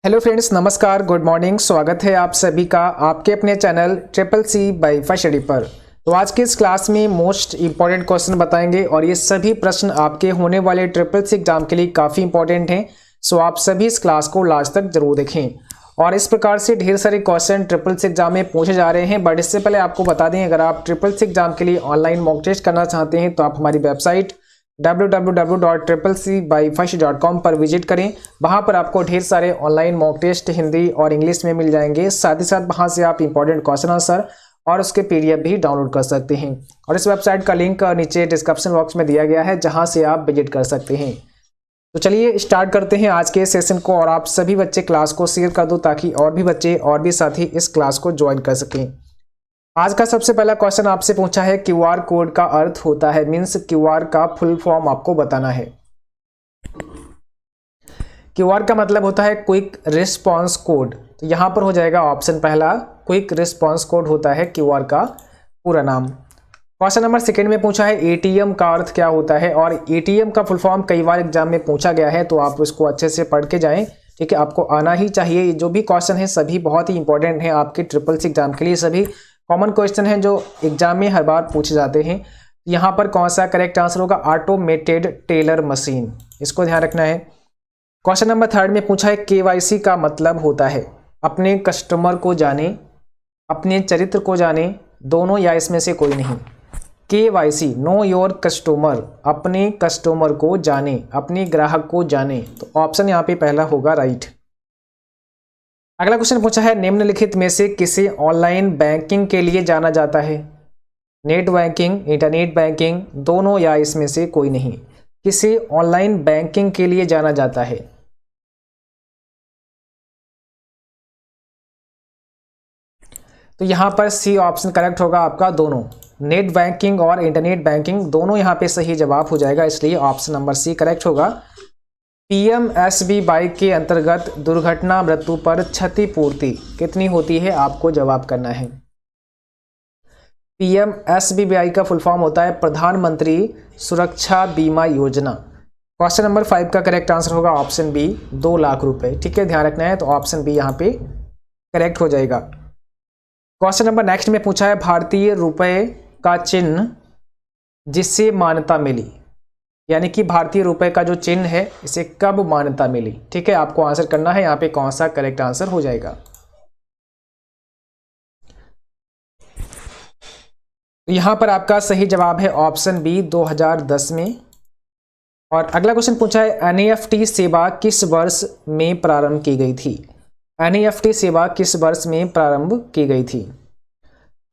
Hello friends, नमस्कार, good morning. स्वागत है आप सभी का आपके अपने channel triple C by first study पर। तो आज की इस क्लास में मोस्ट इंपॉर्टेंट क्वेश्चन बताएंगे और ये सभी प्रश्न आपके होने वाले ट्रिपल सी एग्जाम के लिए काफ़ी इंपॉर्टेंट हैं। सो आप सभी इस क्लास को लास्ट तक जरूर देखें। और इस प्रकार से ढेर सारे क्वेश्चन ट्रिपल सी एग्जाम में पूछे जा रहे हैं। बट इससे पहले आपको बता दें, अगर आप ट्रिपल सी एग्जाम के लिए ऑनलाइन मॉक टेस्ट करना चाहते हैं तो आप हमारी वेबसाइट www.triplec-by-first.com पर विजिट करें। वहां पर आपको ढेर सारे ऑनलाइन मॉक टेस्ट हिंदी और इंग्लिश में मिल जाएंगे। साथ ही साथ वहां से आप इंपॉर्टेंट क्वेश्चन आंसर और उसके पीडीएफ भी डाउनलोड कर सकते हैं। और इस वेबसाइट का लिंक नीचे डिस्क्रिप्शन बॉक्स में दिया गया है, जहां से आप विजिट कर सकते हैं। तो चलिए स्टार्ट करते हैं आज के सेशन को। और आप सभी बच्चे क्लास को शेयर कर दो ताकि और भी बच्चे और भी साथी इस क्लास को ज्वाइन कर सकें। आज का सबसे पहला क्वेश्चन आपसे पूछा है क्यूआर कोड का अर्थ होता है, मींस क्यूआर का फुल फॉर्म आपको बताना है। क्यूआर का मतलब होता है क्विक रिस्पांस कोड। तो यहां पर हो जाएगा ऑप्शन पहला, क्विक रिस्पांस कोड होता है क्यूआर का पूरा नाम। क्वेश्चन नंबर सेकंड में पूछा है एटीएम का अर्थ क्या होता है। और एटीएम का फुल फॉर्म कई बार एग्जाम में पूछा गया है, तो आप उसको अच्छे से पढ़ के जाएं। ठीक है, आपको आना ही चाहिए। जो भी क्वेश्चन है सभी बहुत ही इंपॉर्टेंट है आपके ट्रिपल सी एग्जाम के लिए। सभी कॉमन क्वेश्चन हैं जो एग्जाम में हर बार पूछे जाते हैं। यहाँ पर कौन सा करेक्ट आंसर होगा? ऑटोमेटेड टेलर मशीन, इसको ध्यान रखना है। क्वेश्चन नंबर थर्ड में पूछा है केवाईसी का मतलब होता है अपने कस्टमर को जाने, अपने चरित्र को जाने, दोनों या इसमें से कोई नहीं। केवाईसी, नो योर कस्टमर, अपने कस्टमर को जाने, अपने ग्राहक को जाने। तो ऑप्शन यहाँ पे पहला होगा राइट। अगला क्वेश्चन पूछा है निम्नलिखित में से किसे ऑनलाइन बैंकिंग के लिए जाना जाता है? नेट बैंकिंग, इंटरनेट बैंकिंग, दोनों या इसमें से कोई नहीं। किसे ऑनलाइन बैंकिंग के लिए जाना जाता है? तो यहां पर सी ऑप्शन करेक्ट होगा आपका, दोनों। नेट बैंकिंग और इंटरनेट बैंकिंग दोनों यहां पे सही जवाब हो जाएगा, इसलिए ऑप्शन नंबर सी करेक्ट होगा। पीएमएसबीवाई के अंतर्गत दुर्घटना मृत्यु पर क्षतिपूर्ति कितनी होती है? आपको जवाब करना है। पीएमएसबीवाई का फुल फॉर्म होता है प्रधानमंत्री सुरक्षा बीमा योजना। क्वेश्चन नंबर 5 का करेक्ट आंसर होगा ऑप्शन बी, 2 लाख रुपए। ठीक है, ध्यान रखना है। तो ऑप्शन बी यहाँ पे करेक्ट हो जाएगा। क्वेश्चन नंबर नेक्स्ट में पूछा है भारतीय रुपए का चिन्ह जिससे मान्यता मिली, यानी कि भारतीय रुपए का जो चिन्ह है इसे कब मान्यता मिली? ठीक है, आपको आंसर करना है यहाँ पे कौन सा करेक्ट आंसर हो जाएगा। यहां पर आपका सही जवाब है ऑप्शन बी, 2010 में। और अगला क्वेश्चन पूछा है एनईएफटी सेवा किस वर्ष में प्रारंभ की गई थी? एनईएफटी सेवा किस वर्ष में प्रारंभ की गई थी?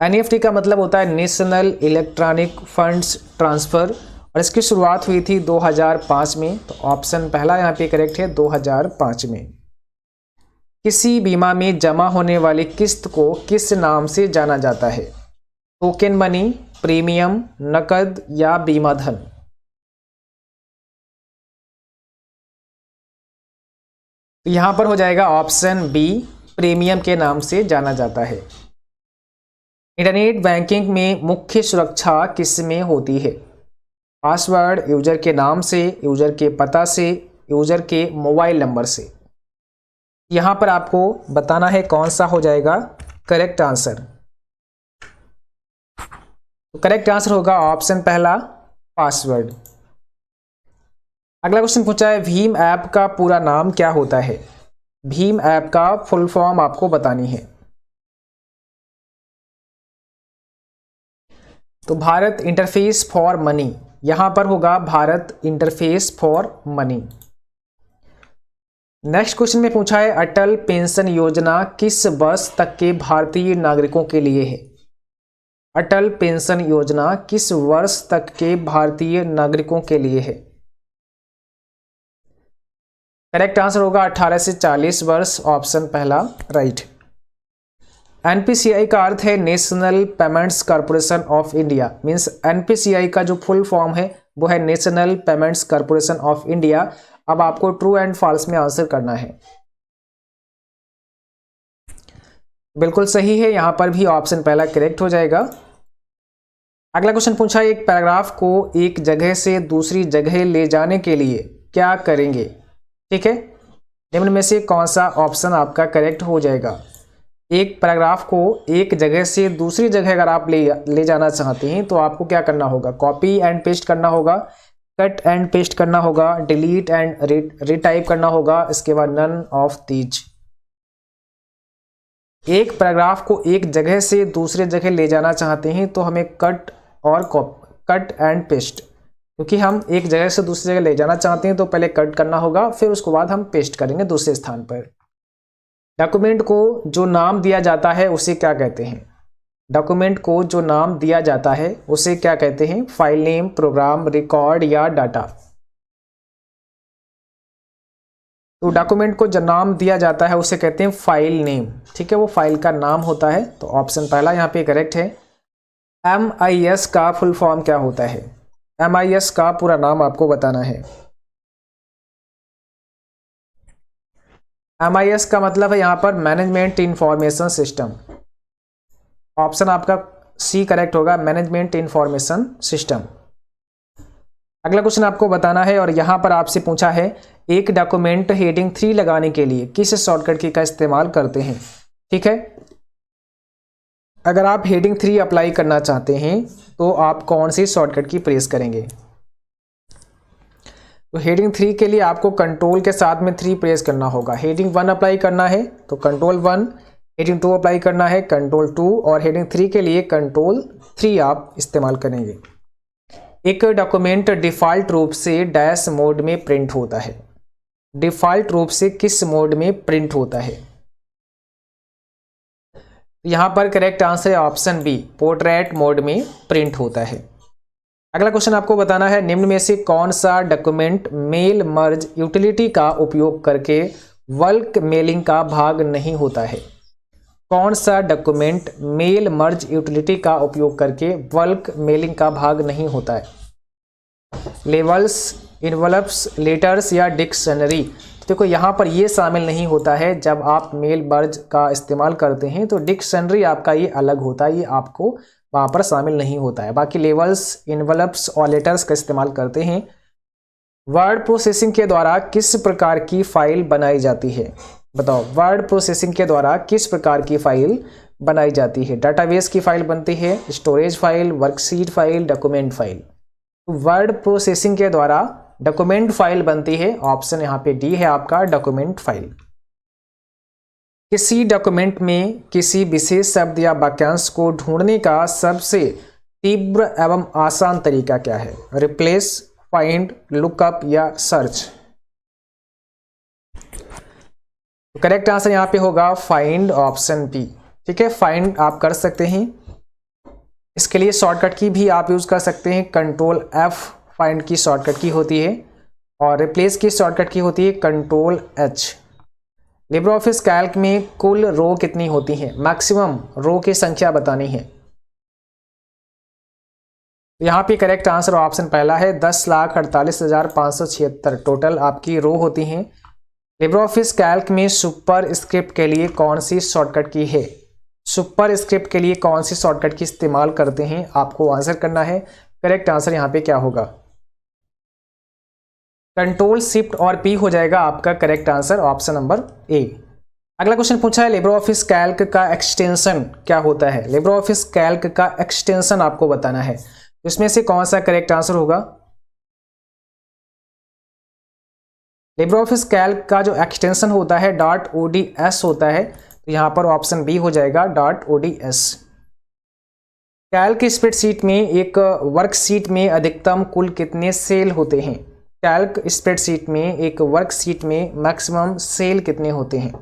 एनईएफटी का मतलब होता है नेशनल इलेक्ट्रॉनिक फंड्स ट्रांसफर, और इसकी शुरुआत हुई थी 2005 में। तो ऑप्शन पहला यहाँ पे करेक्ट है, 2005 में। किसी बीमा में जमा होने वाली किस्त को किस नाम से जाना जाता है? टोकन मनी, प्रीमियम, नकद या बीमा धन? यहां पर हो जाएगा ऑप्शन बी, प्रीमियम के नाम से जाना जाता है। इंटरनेट बैंकिंग में मुख्य सुरक्षा किसमें होती है? पासवर्ड, यूजर के नाम से, यूजर के पता से, यूजर के मोबाइल नंबर से। यहां पर आपको बताना है कौन सा हो जाएगा करेक्ट आंसर। तो करेक्ट आंसर होगा ऑप्शन पहला, पासवर्ड। अगला क्वेश्चन पूछा है भीम ऐप का पूरा नाम क्या होता है? भीम ऐप का फुल फॉर्म आपको बतानी है। तो भारत इंटरफेस फॉर मनी, यहां पर होगा Bharat interface for money. Next question में पूछा है अटल पेंशन योजना किस वर्ष तक के भारतीय नागरिकों के लिए है? अटल पेंशन योजना किस वर्ष तक के भारतीय नागरिकों के लिए है? करेक्ट आंसर होगा 18 से 40 वर्ष, ऑप्शन पहला राइट। एनपीसीआई का अर्थ है national payments corporation of India, means NPCI का जो फुल फॉर्म है वो है national payments corporation of India. अब आपको ट्रू एंड फॉल्स में आंसर करना है। बिल्कुल सही है, यहां पर भी ऑप्शन पहला करेक्ट हो जाएगा। अगला क्वेश्चन पूछा है एक पैराग्राफ को एक जगह से दूसरी जगह ले जाने के लिए क्या करेंगे? ठीक है, निम्न में से कौन सा ऑप्शन आपका करेक्ट हो जाएगा? एक पैराग्राफ को एक जगह से दूसरी जगह अगर आप ले जाना चाहते हैं तो आपको क्या करना होगा? कॉपी एंड पेस्ट करना होगा, कट एंड पेस्ट करना होगा, डिलीट एंड रिटाइप करना होगा, इसके बाद नन ऑफ दीज। एक पैराग्राफ को एक जगह से दूसरे जगह ले जाना चाहते हैं तो हमें कट एंड पेस्ट, क्योंकि हम एक जगह से दूसरी जगह ले जाना चाहते हैं तो पहले कट करना होगा, फिर उसके बाद हम पेस्ट करेंगे दूसरे स्थान पर। डॉक्यूमेंट को जो नाम दिया जाता है उसे क्या कहते हैं? डॉक्यूमेंट को जो नाम दिया जाता है उसे क्या कहते हैं? फाइल नेम, प्रोग्राम, रिकॉर्ड या डाटा। तो डॉक्यूमेंट को जो नाम दिया जाता है उसे कहते हैं फाइल नेम, ठीक है, वो फाइल का नाम होता है। तो ऑप्शन पहला यहाँ पे करेक्ट है। MIS का फुल फॉर्म क्या होता है? MIS का पूरा नाम आपको बताना है। MIS का मतलब है यहाँ पर मैनेजमेंट इंफॉर्मेशन सिस्टम। ऑप्शन आपका सी करेक्ट होगा, मैनेजमेंट इंफॉर्मेशन सिस्टम। अगला क्वेश्चन आपको बताना है और यहाँ पर आपसे पूछा है एक डॉक्यूमेंट हेडिंग 3 लगाने के लिए किस शॉर्टकट की का इस्तेमाल करते हैं? ठीक है, अगर आप हेडिंग 3 अप्लाई करना चाहते हैं तो आप कौन सी शॉर्टकट की प्रेस करेंगे? तो हेडिंग 3 के लिए आपको कंट्रोल के साथ में 3 प्रेस करना होगा। हेडिंग 1 अप्लाई करना है तो कंट्रोल 1, हेडिंग 2 अप्लाई करना है कंट्रोल 2 और हेडिंग 3 के लिए कंट्रोल 3 आप इस्तेमाल करेंगे। एक डॉक्यूमेंट डिफ़ॉल्ट रूप से डैश मोड में प्रिंट होता है। डिफ़ॉल्ट रूप से किस मोड में प्रिंट होता है? यहाँ पर करेक्ट आंसर है ऑप्शन बी, पोर्ट्रेट मोड में प्रिंट होता है। अगला क्वेश्चन आपको बताना है निम्न में से कौन सा डॉक्यूमेंट मेल मर्ज यूटिलिटी का उपयोग करके बल्क मेलिंग का भाग नहीं होता है? कौन सा डॉक्यूमेंट मेल मर्ज यूटिलिटी का उपयोग करके बल्क मेलिंग का भाग नहीं होता है? लेबल्स, इन्वलप्स, लेटर्स या डिक्शनरी। तो देखो यहाँ पर ये शामिल नहीं होता है। जब आप मेल मर्ज का इस्तेमाल करते हैं तो डिक्शनरी आपका ये अलग होता है, ये आपको वहाँ पर शामिल नहीं होता है। बाकी लेबल्स, इन्वलप्स और लेटर्स का इस्तेमाल करते हैं। वर्ड प्रोसेसिंग के द्वारा किस प्रकार की फाइल बनाई जाती है? बताओ, वर्ड प्रोसेसिंग के द्वारा किस प्रकार की फाइल बनाई जाती है? डाटाबेस की फाइल बनती है, storage file, worksheet file, document file. Word processing के द्वारा डॉक्यूमेंट फाइल बनती है। ऑप्शन यहाँ पे डी है आपका, डॉक्यूमेंट फाइल। किसी डॉक्यूमेंट में किसी विशेष शब्द या वाक्यांश को ढूंढने का सबसे तीव्र एवं आसान तरीका क्या है? रिप्लेस, फाइंड, लुकअप या सर्च। करेक्ट आंसर यहाँ पे होगा फाइंड, ऑप्शन बी। ठीक है, फाइंड आप कर सकते हैं। इसके लिए शॉर्टकट की भी आप यूज कर सकते हैं, कंट्रोल F फाइंड की शॉर्टकट की होती है और रिप्लेस की शॉर्टकट की होती है control H। Libre office Calc में कुल रो कितनी होती हैं? मैक्सिमम रो की संख्या बतानी है। यहाँ पे करेक्ट आंसर ऑप्शन पहला है, 10,48,576 टोटल आपकी रो होती हैं। लिब्रे ऑफिस कैल्क में सुपर स्क्रिप्ट के लिए कौन सी शॉर्टकट की है? सुपर स्क्रिप्ट के लिए कौन सी शॉर्टकट की इस्तेमाल करते हैं? आपको आंसर करना है। करेक्ट आंसर यहाँ पे क्या होगा? कंट्रोल शिफ्ट और पी हो जाएगा आपका correct answer, option number A. अगला क्वेश्चन पूछा है लिब्रे ऑफिस कैल्क का एक्सटेंशन क्या होता है? लिब्रे ऑफिस कैल्क का एक्सटेंशन आपको बताना है। इसमें से कौन सा करेक्ट आंसर होगा? लिब्रे ऑफिस कैल्क का जो एक्सटेंशन होता है .ods होता है, तो यहाँ पर ऑप्शन बी हो जाएगा .ods। कैल्क स्प्रेडशीट में एक वर्कशीट में अधिकतम कुल कितने सेल होते हैं? कैल्क स्प्रेडशीट में एक वर्कशीट में मैक्सिमम सेल कितने होते हैं?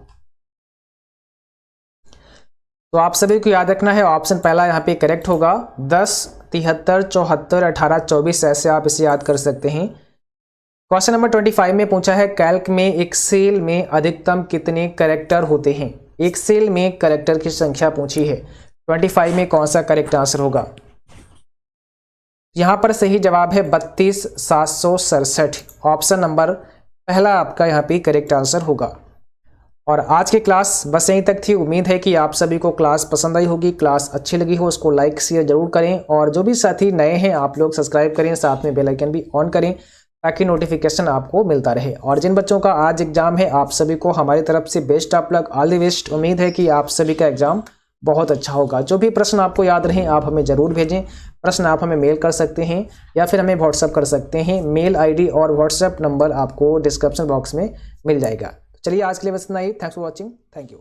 तो आप सभी को याद रखना है, ऑप्शन पहला यहाँ पे करेक्ट होगा। 10, 73, 74, 18, 24 ऐसे आप इसे याद कर सकते हैं। क्वेश्चन नंबर 25 में पूछा है कैल्क में एक सेल में अधिकतम कितने कैरेक्टर होते हैं? एक सेल में कैरेक्टर की संख्या पूछी है। 25 में कौन सा करेक्ट आंसर होगा? यहाँ पर सही जवाब है 32,767। ऑप्शन नंबर पहला आपका यहाँ पे करेक्ट आंसर होगा। और आज की क्लास बस यहीं तक थी। उम्मीद है कि आप सभी को क्लास पसंद आई होगी। क्लास अच्छी लगी हो उसको लाइक शेयर जरूर करें और जो भी साथी नए हैं आप लोग सब्सक्राइब करें, साथ में बेल आइकन भी ऑन करें ताकि नोटिफिकेशन आपको मिलता रहे। और जिन बच्चों का आज एग्जाम है, आप सभी को हमारी तरफ से best of luck, all the best. उम्मीद है कि आप सभी का एग्जाम बहुत अच्छा होगा। जो भी प्रश्न आपको याद रहे आप हमें ज़रूर भेजें। प्रश्न आप हमें मेल कर सकते हैं या फिर हमें व्हाट्सअप कर सकते हैं। मेल आईडी और व्हाट्सएप नंबर आपको डिस्क्रिप्शन बॉक्स में मिल जाएगा। चलिए आज के लिए बस इतना ही। Thanks for watching. Thank you.